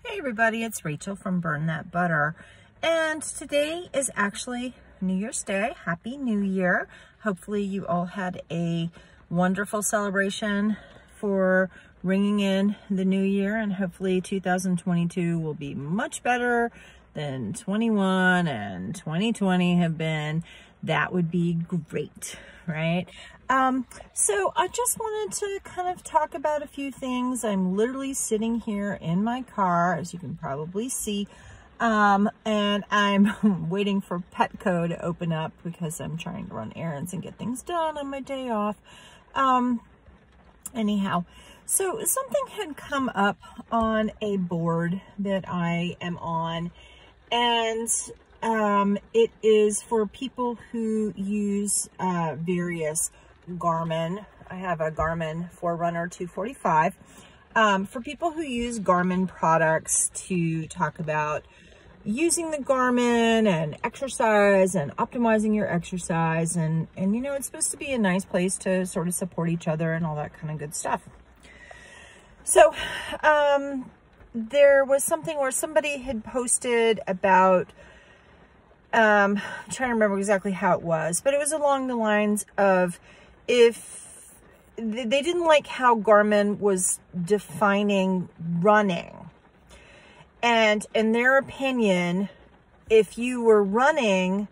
Hey everybody, it's Rachel from Burn That Butter, and today is actually New Year's Day. Happy New Year. Hopefully you all had a wonderful celebration for ringing in the new year, and hopefully 2022 will be much better than 21 and 2020 have been. That would be great, right? So I just wanted to kind of talk about a few things. I'm literally sitting here in my car, as you can probably see, and I'm waiting for Petco to open up because I'm trying to run errands and get things done on my day off. Anyhow, so something had come up on a board that I am on, and it is for people who use various Garmin. I have a Garmin Forerunner 245. For people who use Garmin products to talk about using the Garmin and exercise and optimizing your exercise, and you know, it's supposed to be a nice place to sort of support each other and all that kind of good stuff. So there was something where somebody had posted about I'm trying to remember exactly how it was, but it was along the lines of, if they didn't like how Garmin was defining running. And in their opinion, if you were running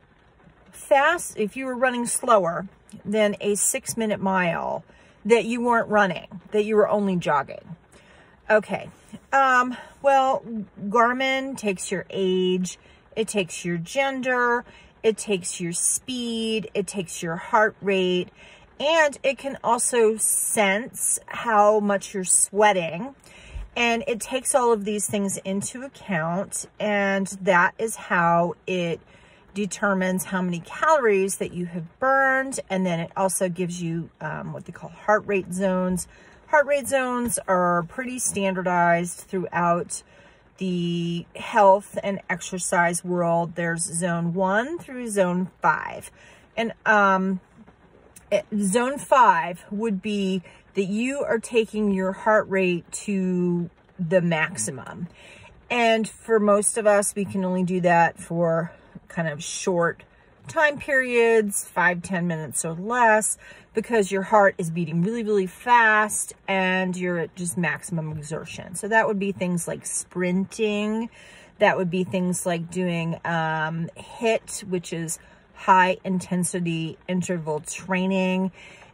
fast, if you were running slower than a 6-minute mile, that you weren't running, that you were only jogging. Okay. Well, Garmin takes your age, it takes your gender, it takes your speed, it takes your heart rate, and it can also sense how much you're sweating. And it takes all of these things into account, and that is how it determines how many calories that you have burned. And then it also gives you what they call heart rate zones. Heart rate zones are pretty standardized throughout the health and exercise world. There's zone 1 through zone 5. And zone 5 would be that you are taking your heart rate to the maximum. And for most of us, we can only do that for kind of short time periods, 5-10 minutes or less, because your heart is beating really, really fast and you're at just maximum exertion. So that would be things like sprinting. That would be things like doing HIIT, which is high intensity interval training.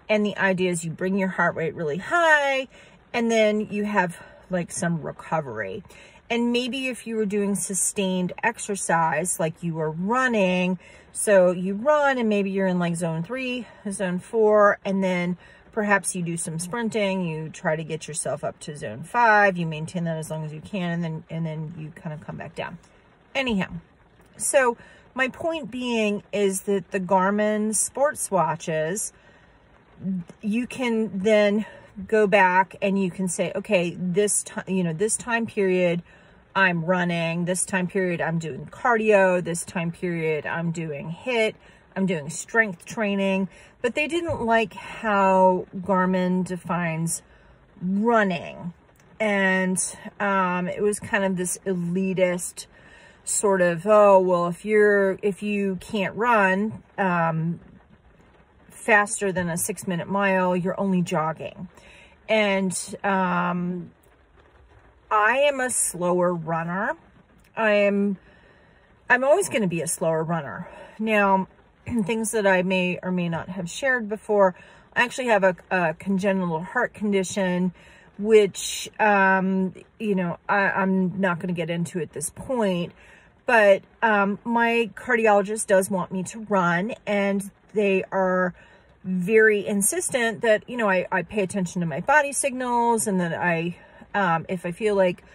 And the idea is you bring your heart rate really high, and then you have like some recovery. And maybe if you were doing sustained exercise, like you were running, so you run and maybe you're in like zone 3, zone 4, and then perhaps you do some sprinting, you try to get yourself up to zone 5, you maintain that as long as you can, and then you kind of come back down. Anyhow, so my point being is that the Garmin sports watches, you can then go back and you can say, okay, this time, you know, this time period I'm running, this time period I'm doing cardio, this time period I'm doing HIIT, I'm doing strength training. But they didn't like how Garmin defines running. And it was kind of this elitist sort of, oh, well, if you can't run faster than a 6-minute mile, you're only jogging. And I am a slower runner. I'm always going to be a slower runner. Now, things that I may or may not have shared before, I actually have a congenital heart condition, which, you know, I'm not going to get into at this point, but my cardiologist does want me to run, and they are very insistent that, you know, I pay attention to my body signals, and that if I feel like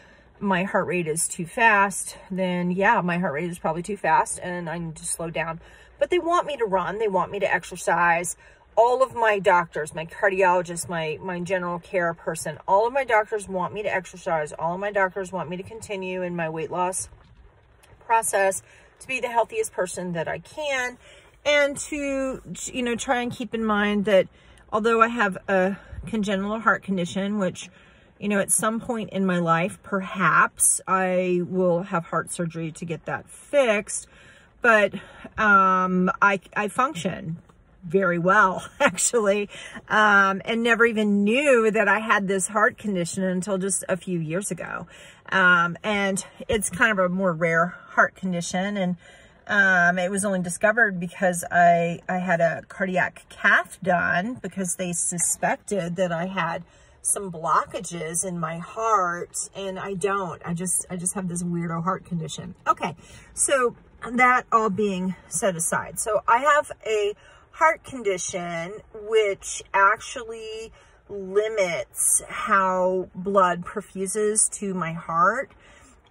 my heart rate is too fast, then yeah, my heart rate is probably too fast and I need to slow down. But they want me to run, they want me to exercise. All of my doctors, my cardiologist, my general care person, all of my doctors want me to exercise. All of my doctors want me to continue in my weight loss process to be the healthiest person that I can, and to, you know, try and keep in mind that although I have a congenital heart condition, which You know, at some point in my life, perhaps I will have heart surgery to get that fixed, but I function very well, actually, and never even knew that I had this heart condition until just a few years ago. And it's kind of a more rare heart condition, and it was only discovered because I had a cardiac cath done because they suspected that I had some blockages in my heart, and I don't. I just have this weirdo heart condition. Okay, so that all being set aside, so I have a heart condition which actually limits how blood perfuses to my heart.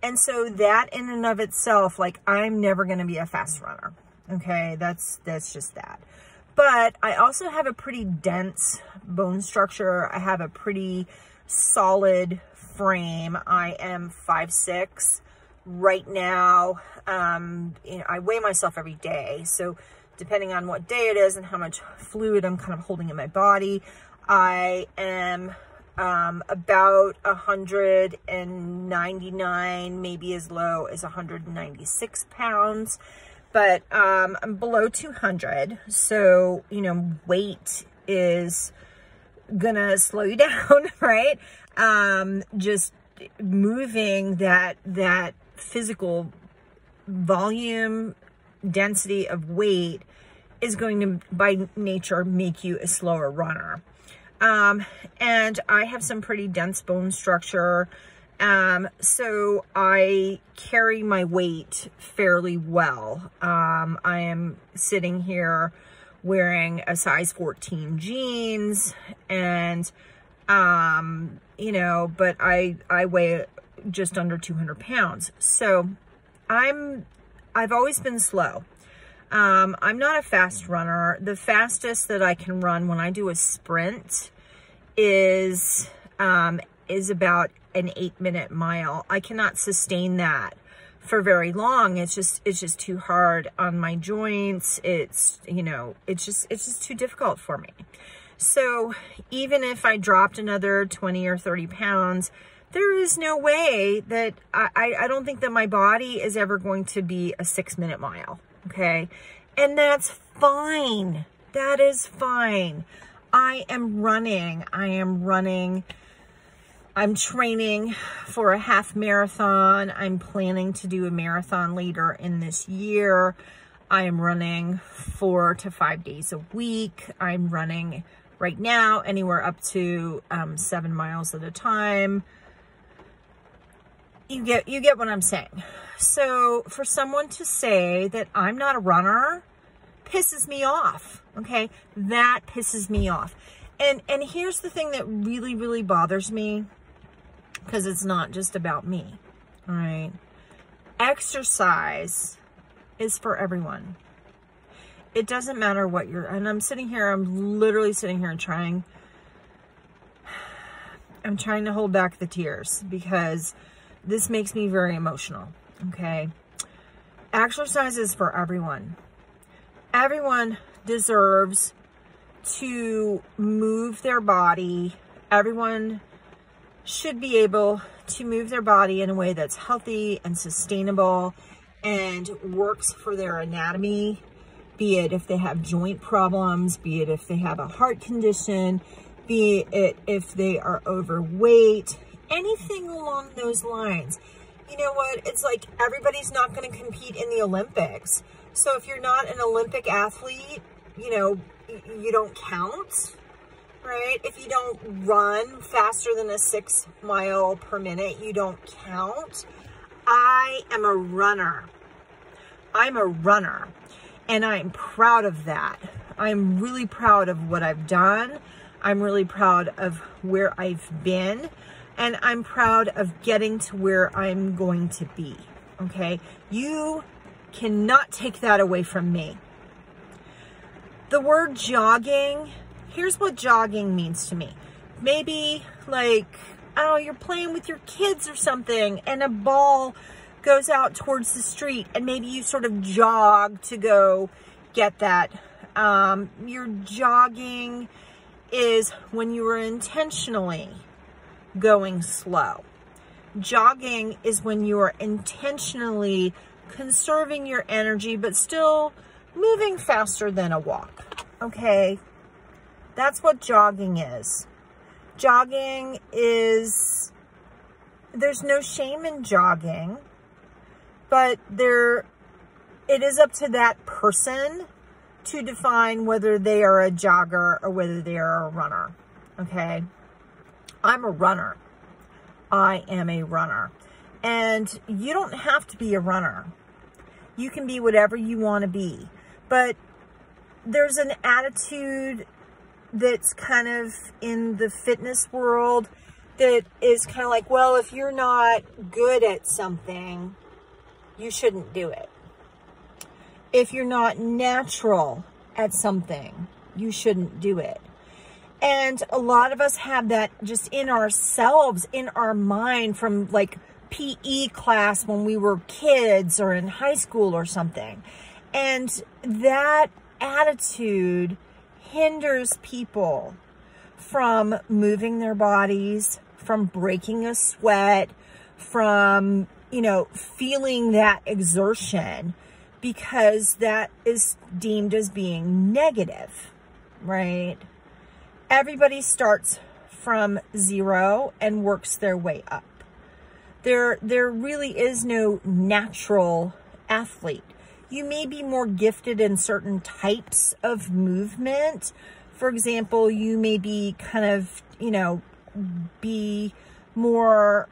And so that in and of itself, like, I'm never going to be a fast runner. Okay, that's just that. But I also have a pretty dense bone structure. I have a pretty solid frame. I am 5'6" right now. You know, I weigh myself every day. So depending on what day it is and how much fluid I'm kind of holding in my body, I am about 199, maybe as low as 196 pounds, but I'm below 200. So, you know, weight is gonna slow you down, right? Just moving that physical volume, density of weight is going to, by nature, make you a slower runner. And I have some pretty dense bone structure. So I carry my weight fairly well. I am sitting here wearing a size 14 jeans, and, you know, but I weigh just under 200 pounds. So I've always been slow. I'm not a fast runner. The fastest that I can run when I do a sprint is about an 8-minute mile. I cannot sustain that for very long. It's just too hard on my joints. It's, you know, it's just too difficult for me. So even if I dropped another 20 or 30 pounds, there is no way that I don't think that my body is ever going to be a 6-minute mile. Okay. And that's fine. That is fine. I am running. I'm training for a half marathon. I'm planning to do a marathon later in this year. I am running 4 to 5 days a week. I'm running right now anywhere up to 7 miles at a time. You get what I'm saying. So for someone to say that I'm not a runner pisses me off. Okay, that pisses me off. And here's the thing that really, really bothers me, because it's not just about me. All right, exercise is for everyone. It doesn't matter what you're, and I'm literally sitting here and I'm trying to hold back the tears because this makes me very emotional. Okay, exercise is for everyone. Everyone deserves to move their body. Everyone should be able to move their body in a way that's healthy and sustainable and works for their anatomy, be it if they have joint problems, be it if they have a heart condition, be it if they are overweight, anything along those lines. You know what? It's like everybody's not going to compete in the Olympics. So if you're not an Olympic athlete, you know, you don't count, right? If you don't run faster than a 6 mile per minute, you don't count. I am a runner. I'm a runner, and I'm proud of that. I'm really proud of what I've done. I'm really proud of where I've been, and I'm proud of getting to where I'm going to be, okay? You cannot take that away from me. The word jogging, here's what jogging means to me. Maybe like, I don't know, you're playing with your kids or something and a ball goes out towards the street and maybe you sort of jog to go get that. Your jogging is when you are intentionally going slow. Jogging is when you are intentionally conserving your energy, but still moving faster than a walk, okay? That's what jogging is. Jogging is, there's no shame in jogging, but it is up to that person to define whether they are a jogger or whether they are a runner, okay? I'm a runner. I am a runner. And you don't have to be a runner. You can be whatever you want to be. But there's an attitude that's kind of in the fitness world that is kind of like, well, if you're not good at something, you shouldn't do it. If you're not natural at something, you shouldn't do it. And a lot of us have that just in ourselves, in our mind, from like PE class when we were kids or in high school or something. And that attitude hinders people from moving their bodies, from breaking a sweat, from, you know, feeling that exertion, because that is deemed as being negative, right? Everybody starts from zero and works their way up. There really is no natural athlete. You may be more gifted in certain types of movement. For example, you may be kind of, you know, be more,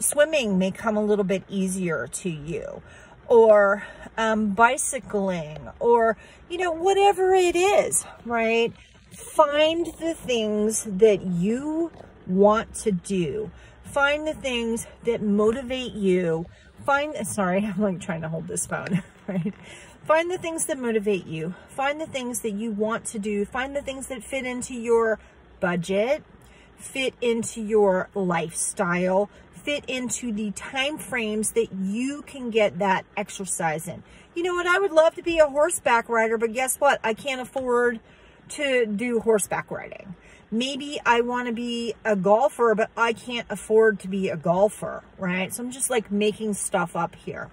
swimming may come a little bit easier to you, or bicycling, or, you know, whatever it is, right? Find the things that you want to do. Find the things that motivate you. Sorry, I'm like trying to hold this phone, right? Find the things that motivate you. Find the things that you want to do. Find the things that fit into your budget, fit into your lifestyle, fit into the time frames that you can get that exercise in. You know what? I would love to be a horseback rider, but guess what? I can't afford to do horseback riding. Maybe I want to be a golfer, but I can't afford to be a golfer, right? So I'm just like making stuff up here.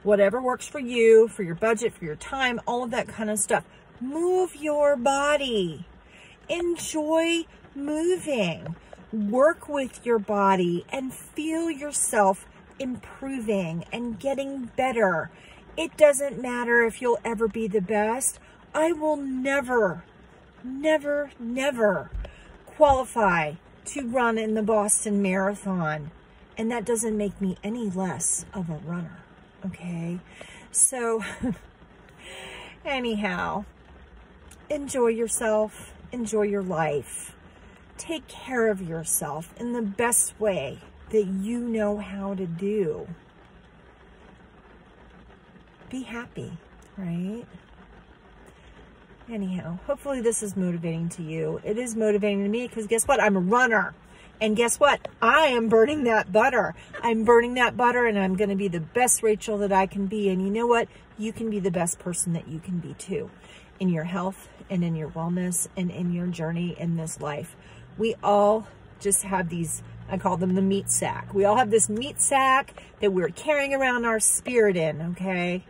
Whatever works for you, for your budget, for your time, all of that kind of stuff. Move your body. Enjoy moving. Work with your body and feel yourself improving and getting better. It doesn't matter if you'll ever be the best. I will never qualify to run in the Boston Marathon. And that doesn't make me any less of a runner, okay? So, anyhow, enjoy yourself, enjoy your life. Take care of yourself in the best way that you know how to do. Be happy, right? Anyhow, hopefully this is motivating to you. It is motivating to me because guess what? I'm a runner. And guess what? I am burning that butter. I'm burning that butter and I'm going to be the best Rachel that I can be. And you know what? You can be the best person that you can be too, in your health and in your wellness and in your journey in this life. We all just have these, I call them the meat sack. We all have this meat sack that we're carrying around our spirit in, okay?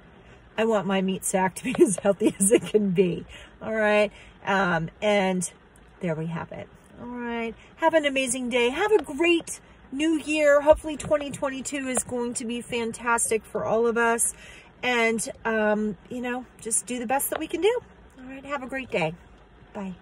I want my meat sack to be as healthy as it can be. All right. And there we have it. All right. Have an amazing day. Have a great new year. Hopefully 2022 is going to be fantastic for all of us. And, you know, just do the best that we can do. All right. Have a great day. Bye.